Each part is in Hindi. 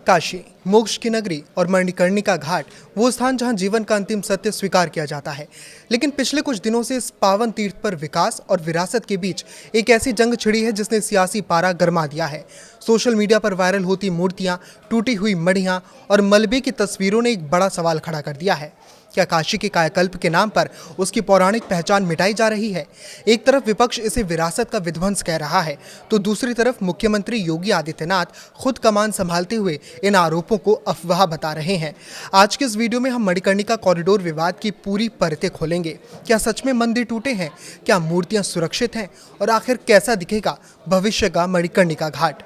काशी, मोक्ष की नगरी और मणिकर्णिका घाट वो स्थान जहां जीवन का अंतिम सत्य स्वीकार किया जाता है। लेकिन पिछले कुछ दिनों से इस पावन तीर्थ पर विकास और विरासत के बीच एक ऐसी जंग छिड़ी है जिसने सियासी पारा गरमा दिया है। सोशल मीडिया पर वायरल होती मूर्तियां, टूटी हुई मढ़ियां और मलबे की तस्वीरों ने एक बड़ा सवाल खड़ा कर दिया है। क्या काशी के कायाकल्प के नाम पर उसकी पौराणिक पहचान मिटाई जा रही है? एक तरफ विपक्ष इसे विरासत का विध्वंस कह रहा है, तो दूसरी तरफ मुख्यमंत्री योगी आदित्यनाथ खुद कमान संभालते हुए इन आरोपों को अफवाह बता रहे हैं। आज के इस वीडियो में हम मणिकर्णिका कॉरिडोर विवाद की पूरी परतें खोलेंगे। क्या सच में मंदिर टूटे हैं? क्या मूर्तियां सुरक्षित हैं? और आखिर कैसा दिखेगा भविष्य का मणिकर्णिका घाट?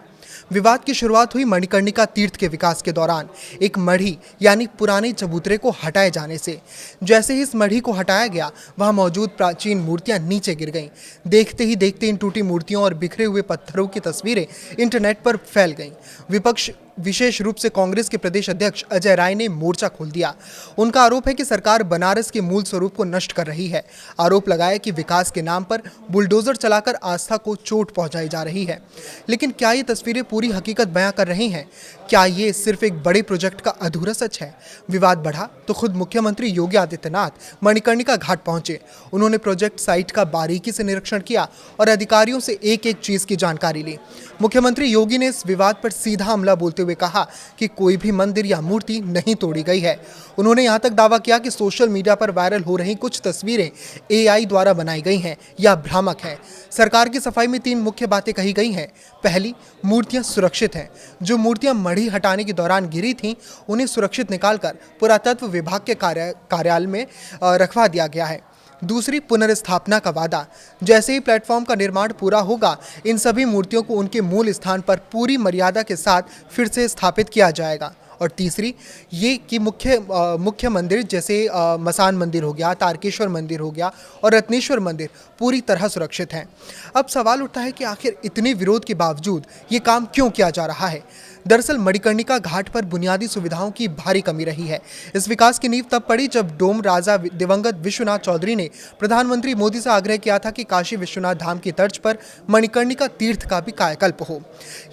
विवाद की शुरुआत हुई मणिकर्णिका तीर्थ के विकास के दौरान एक मढ़ी यानी पुराने चबूतरे को हटाए जाने से। जैसे ही इस मढ़ी को हटाया गया, वहां मौजूद प्राचीन मूर्तियां नीचे गिर गईं। देखते ही देखते इन टूटी मूर्तियों और बिखरे हुए पत्थरों की तस्वीरें इंटरनेट पर फैल गईं। विपक्ष, विशेष रूप से कांग्रेस के प्रदेश अध्यक्ष अजय राय ने मोर्चा खोल दिया। उनका आरोप है कि सरकार बनारस के मूल स्वरूप को नष्ट कर रही है। आरोप लगाया कि विकास के नाम पर बुलडोजर चलाकर आस्था को चोट पहुंचाई जा रही है। लेकिन क्या ये तस्वीरें पूरी हकीकत बयां कर रही हैं? क्या ये सिर्फ एक बड़े प्रोजेक्ट का अधूरा सच है? विवाद बढ़ा तो खुद मुख्यमंत्री योगी आदित्यनाथ मणिकर्णिका घाट पहुंचे। उन्होंने प्रोजेक्ट साइट का बारीकी से निरीक्षण किया और अधिकारियों से एक एक चीज की जानकारी ली। मुख्यमंत्री योगी ने इस विवाद पर सीधा हमला बोलते हुए कहा कि कोई भी मंदिर या मूर्ति नहीं तोड़ी गई है। उन्होंने यहां तक दावा किया कि सोशल मीडिया पर वायरल हो रही कुछ तस्वीरें एआई द्वारा बनाई गई हैं या भ्रामक हैं। सरकार की सफाई में 3 मुख्य बातें कही गई हैं। पहली, मूर्तियां सुरक्षित हैं। जो मूर्तियां मढ़ी हटाने के दौरान गिरी थीं, उन्हें सुरक्षित निकालकर पुरातत्व विभाग के कार्यालय में रखवा दिया गया है। दूसरी, पुनर्स्थापना का वादा। जैसे ही प्लेटफॉर्म का निर्माण पूरा होगा, इन सभी मूर्तियों को उनके मूल स्थान पर पूरी मर्यादा के साथ फिर से स्थापित किया जाएगा। और तीसरी ये कि मुख्य मंदिर जैसे मसान मंदिर हो गया, तारकेश्वर मंदिर हो गया और रत्नेश्वर मंदिर पूरी तरह सुरक्षित हैं। अब सवाल उठता है कि आखिर इतने विरोध के बावजूद ये काम क्यों किया जा रहा है? दरअसल मणिकर्णिका घाट पर बुनियादी सुविधाओं की भारी कमी रही है। इस विकास की नींव तब पड़ी जब डोम राजा दिवंगत विश्वनाथ चौधरी ने प्रधानमंत्री मोदी से आग्रह किया था कि काशी विश्वनाथ धाम की तर्ज पर मणिकर्णिका तीर्थ का भी कायाकल्प हो।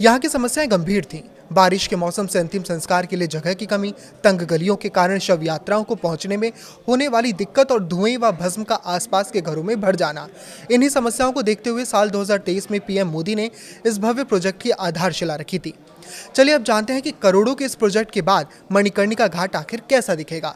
यहाँ की समस्याएं गंभीर थीं। बारिश के मौसम से अंतिम संस्कार के लिए जगह की कमी, तंग गलियों के कारण शव यात्राओं को पहुंचने में होने वाली दिक्कत और धुएं व भस्म का आसपास के घरों में भर जाना। इन्हीं समस्याओं को देखते हुए साल 2023 में पीएम मोदी ने इस भव्य प्रोजेक्ट की आधारशिला रखी थी। चलिए अब जानते हैं कि करोड़ों के इस प्रोजेक्ट के बाद मणिकर्णिका घाट आखिर कैसा दिखेगा।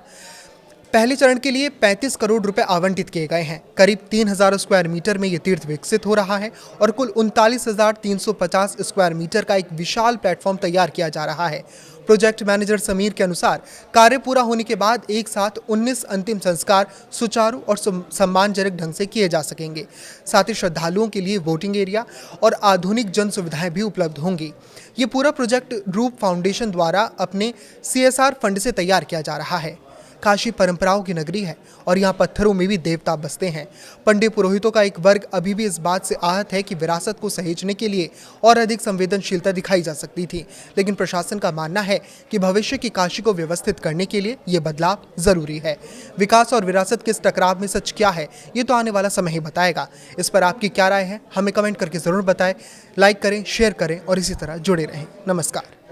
पहले चरण के लिए 35 करोड़ रुपए आवंटित किए गए हैं। करीब 3000 स्क्वायर मीटर में ये तीर्थ विकसित हो रहा है और कुल 39,350 स्क्वायर मीटर का एक विशाल प्लेटफॉर्म तैयार किया जा रहा है। प्रोजेक्ट मैनेजर समीर के अनुसार कार्य पूरा होने के बाद एक साथ 19 अंतिम संस्कार सुचारू और सम्मानजनक ढंग से किए जा सकेंगे। साथ ही श्रद्धालुओं के लिए वोटिंग एरिया और आधुनिक जन सुविधाएं भी उपलब्ध होंगी। ये पूरा प्रोजेक्ट रूप फाउंडेशन द्वारा अपने CSR फंड से तैयार किया जा रहा है। काशी परंपराओं की नगरी है और यहाँ पत्थरों में भी देवता बसते हैं। पंडित पुरोहितों का एक वर्ग अभी भी इस बात से आहत है कि विरासत को सहेजने के लिए और अधिक संवेदनशीलता दिखाई जा सकती थी। लेकिन प्रशासन का मानना है कि भविष्य की काशी को व्यवस्थित करने के लिए ये बदलाव जरूरी है। विकास और विरासत के इस टकराव में सच क्या है, ये तो आने वाला समय ही बताएगा। इस पर आपकी क्या राय है, हमें कमेंट करके जरूर बताएं। लाइक करें, शेयर करें और इसी तरह जुड़े रहें। नमस्कार।